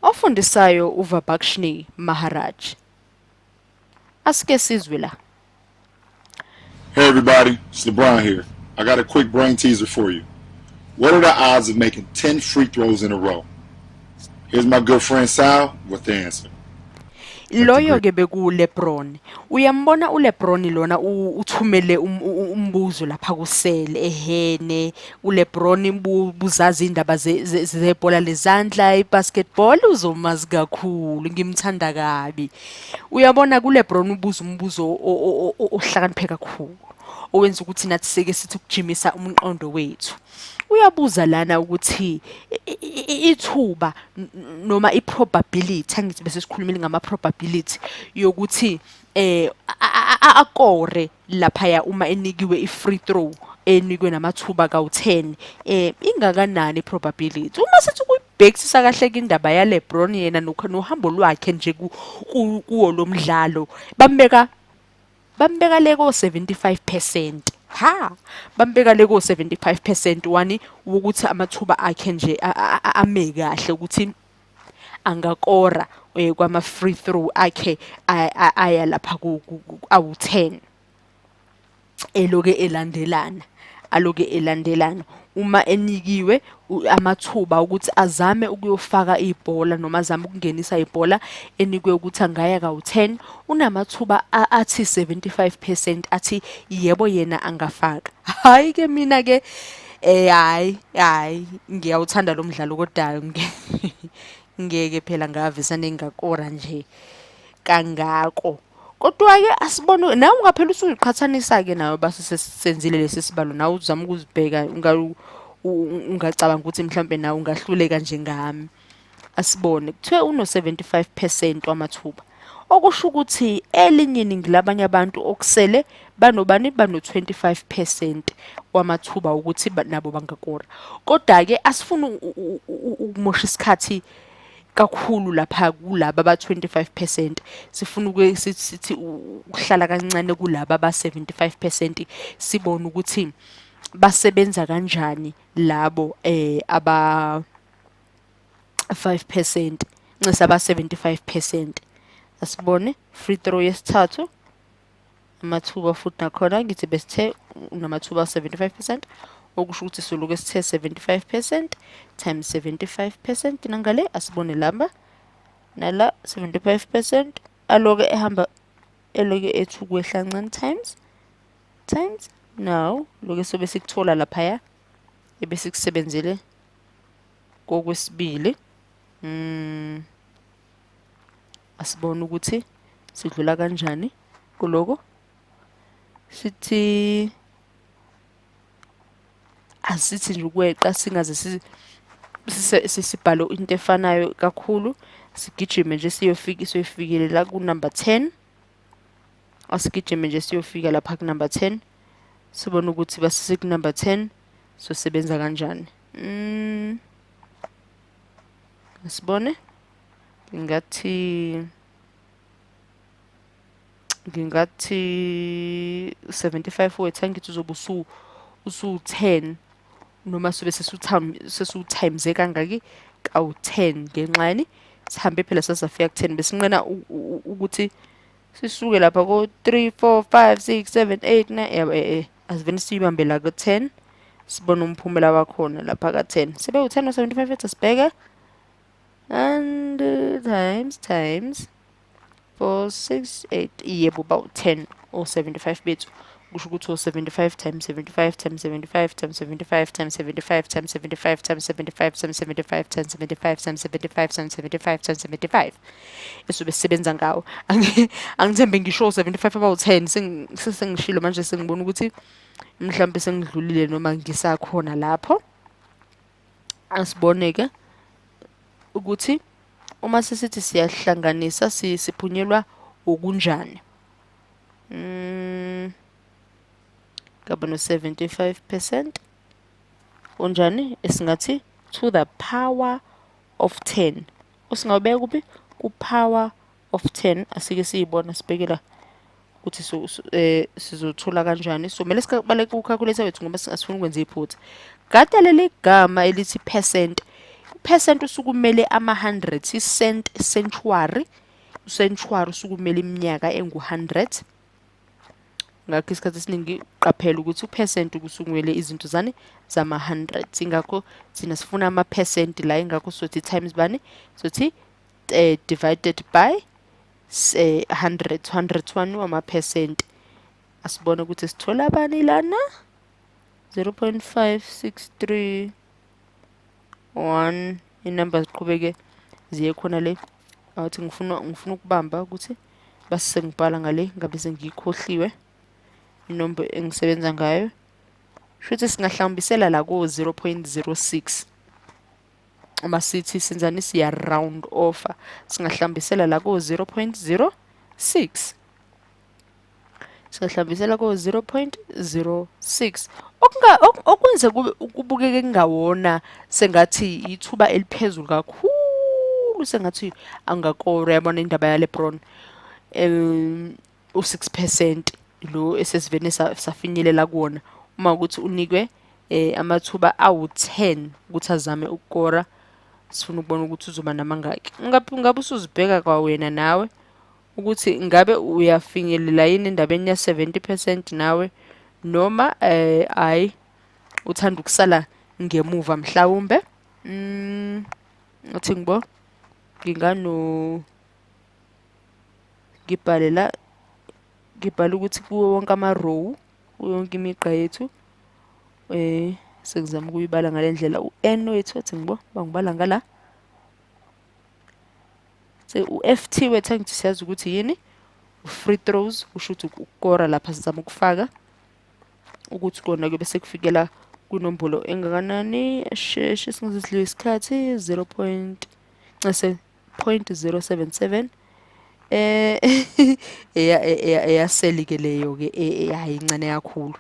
Ofundisayo uVabakshni Maharaj. Asike sizwe la. Hey everybody, it's LeBron here. I got a quick brain teaser for you. What are the odds of making 10 free throws in a row? Here's my good friend Sal with the answer. Let the Loyo great ke beku LeBron. Uyambona uLeBron lona uthumele umbuzo lapha kusele ehene uLeBron buzazi indaba zebhola lezandla ibasketball uzomazi kakhulu ngimthanda kabi. Uyabona kuLeBron ubuza umbuzo ohlakaniphe kakhulu. Owenza ukuthi nathi seke sithi ukujimisa umqondo wethu. Uyabuza lana ukuthi ithuba noma iprobability angithi bese sikhulumile ngama probability yokuthi akore lapha uma enikiwe ifree throw enikwe namathuba ka10 ingakanani iprobability uma sithi ukuyibhekisisa kahle ke indaba ya LeBron yena nohambo lwakhe nje kuwo lo mdlalo bambeka leko 75%. Ha, bambeka leko 75% wani ukuthi amathuba akhe nje ame kahle ukuthi angakora kwama free throw akhe aya lapha awu10 aloke elandelana uma enikiwe amathuba ukuthi azame ukuyofaka ibhola noma azame ukungenisa ibhola enikwe ukuthi angaya ka10 unamathuba athi 75% athi yebo yena angafaka. Hayi ke mina ke hayi ngiyawuthanda lo mdlalo kodwa ngeke phela ngavisa nengakora nje kangako. Kodwa ke asibone nawe ungaphela usuyiqhathanisa ke nawe basisenzile lesi sibalo nawe uzama ukuzibheka ungacabanga ukuthi mhlambe nawe ungahluleka njengami. Asibone kuthiwe uno 75% wamathuba. Okusho ukuthi elinye iningi labanye abantu okusele banobani bano 25% wamathuba ukuthi nabo bangakora. Kodwa ke asifuna ukumosha isikhathi kakhulu lapha kulaba aba25%, sifuna sithi ukuhlala kancane kulaba aba75%, sibone ukuthi basebenza kanjani labo aba 5% ncisa aba 75%. Asibone free throw yesithathu amathuba futhi nakhona ngithi besithe unamathuba 75%, okusho ukuthi soluke sithe 75% times 75% nangale asibone lamba nala 75% aloke ehamba eloke ethu kwehla kancane times now loke sobe sikuthola lapha ya ebese kusebenzele kokwesibili. Asibone ukuthi sidlula kanjani kuloko sithi asithi nje ukweqa singaze sisibhalo into efanayo kakhulu sigijime nje siyofikile la ku number 10 asigijime nje siyofika lapha ku number 10 sibone ukuthi basise ku number 10 so sebenza kanjani. Asibone ngingathi 75 wethu ngithi uzobe usu10 noma sobe sesu-times kangaki kawu10 ngenxani sihambe phela sasafika ku10 besinqena ukuthi sisuke lapha ko 3 4 5 6 7 8 9 yabo asiveni sibambe la ku10 sibone umphumela wakhona lapha ka10 sebe u10 no 75 ethi sibheke and times 4 6 8 yebo ba 10 or 75 bethu kusho ukuthi 75 times 75 times 75 times 75 times 75 times 75 times 75 times 75 times 75 times 75 times 75 times 75 esobe sisebenza ngawo. Angithembe ngisho 75 about 10 sengishilo manje sengibona ukuthi mhlambe sengidlulile noma ngisakhona lapho. Asiboneke ukuthi uma sisithi siyahlanganisa siphunyelwa ukunjani. Kaba no 75% onjani esingathi to the power of 10 usingawubeka kuphi ku power of 10 asike siyibona sibhekela ukuthi sizothola kanjani. So mele sikubale ku calculator wethu ngoba singasifuni ukwenza iphutha. Gada leli gama elithi percent upercent usukumele ama-100 century usukumele iminyaka engu-100 ngakho isikhathi esiningi qaphela ukuthi upercent kusukumele izinto zani zama-100 ingakho thina sifuna ama-percent la ingakho sothi times bani sothi divided by 100 wama-percent asibone ukuthi sithola bani lana 0.5631 inamba ziqhubeke ziye khona le awuthi ngifuna ukubamba ukuthi base sengibhala ngale ngabe sengiyikhohliwe inombolo engisebenza ngayo futhi singahlambisela la ko 0.06 uma sithi senzani siya round off singahlambisela la ko 0.06 singahlambisela ko 0.06 okwenze kubukeke kungawona sengathi ithuba eliphezulu kakhulu sengathi angakore yabona indaba ya LeBron u6% lo esesivene safinyelela kuona uma ukuthi unikwe amathuba awu10 ukuthi azame ukukora sifuna ukubona ukuthi uzoba namangaki ngabe usuzibheka kwawena nawe ukuthi ngabe uyafinyelela yini endabeni ya 70% nawe noma ayi uthanda ukusala ngemuva mhlawumbe uthi ngibo ngibhala ukuthi kuwo wonke ama-row yonke imigqa yethu sengizama ukuyibala ngalendlela u-n wethu ethi ngibo bangibala ngala u-ft wethu angithi siyazi ukuthi yini free throws usho ukuthi ukukora lapha sizama ukufaka ukuthi kona kube sekufikela kunombolo engakanani sheshe singasidliwe isikhathi 0.077 eyaseli ke leyo ke hayi incane kakhulu